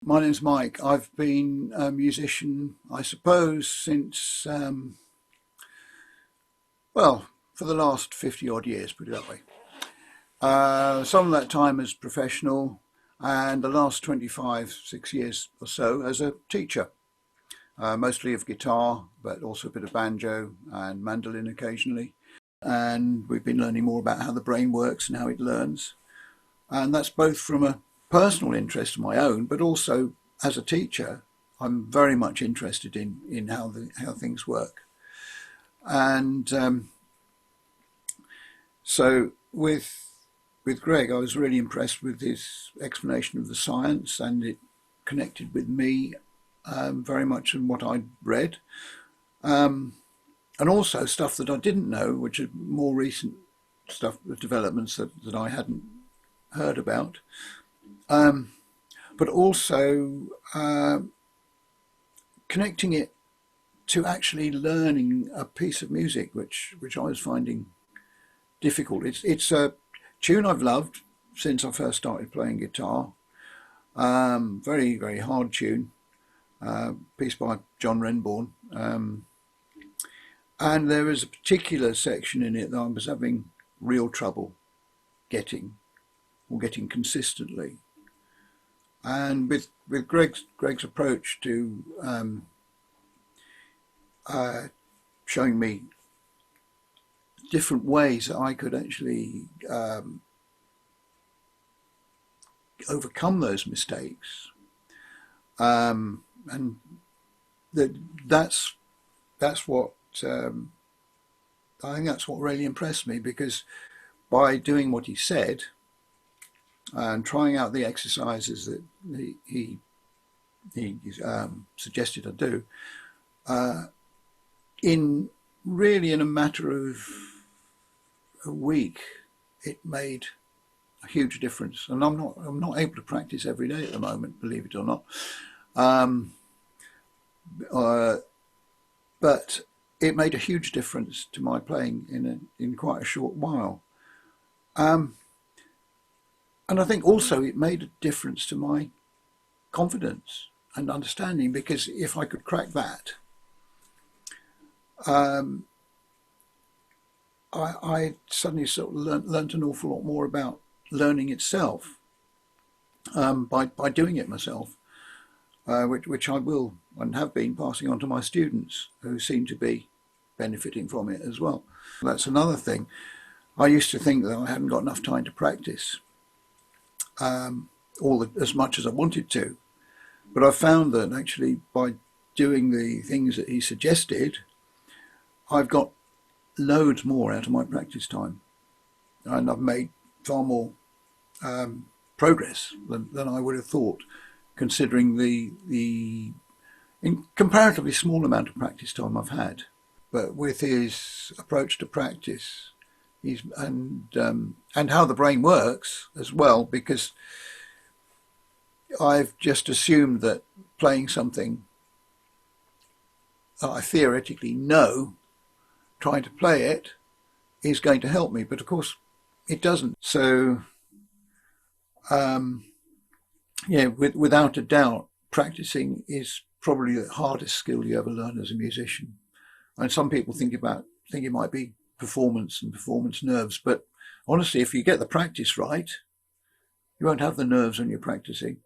My name's Mike. I've been a musician, I suppose, since, well, for the last 50 odd years, put it that way. Some of that time as professional, and the last 6 years or so as a teacher, mostly of guitar, but also a bit of banjo and mandolin occasionally. And we've been learning more about how the brain works and how it learns. And that's both from a personal interest of my own, but also as a teacher, I'm very much interested in how things work. And so with Gregg, I was really impressed with his explanation of the science, and it connected with me very much in what I'd read, and also stuff that I didn't know, which are more recent stuff, developments that I hadn't heard about, but also connecting it to actually learning a piece of music, which I was finding difficult. It's a tune I've loved since I first started playing guitar. Very, very hard tune, piece by John Renbourn. And there is a particular section in it that I was having real trouble getting consistently. And with Gregg's approach to showing me different ways that I could actually overcome those mistakes, and that's what I think that's what really impressed me, because by doing what he said and trying out the exercises that he suggested I do, in a matter of a week, it made a huge difference. And I'm not able to practice every day at the moment, believe it or not, but it made a huge difference to my playing in quite a short while. And I think also it made a difference to my confidence and understanding, because if I could crack that, I suddenly sort of learnt an awful lot more about learning itself, by doing it myself, which I will and have been passing on to my students, who seem to be benefiting from it as well. That's another thing. I used to think that I hadn't got enough time to practice as much as I wanted to, but I found that actually by doing the things that he suggested, I've got loads more out of my practice time, and I've made far more progress than I would have thought, considering the comparatively small amount of practice time I've had. But with his approach to practice, and how the brain works as well, because I've just assumed that playing something that I theoretically know, trying to play it, is going to help me, but of course it doesn't. So without a doubt, practicing is probably the hardest skill you ever learn as a musician. And some people think it might be performance and performance nerves, but honestly, if you get the practice right, you won't have the nerves when you're practicing.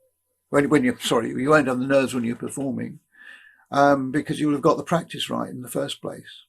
You won't have the nerves when you're performing, because you'll have got the practice right in the first place.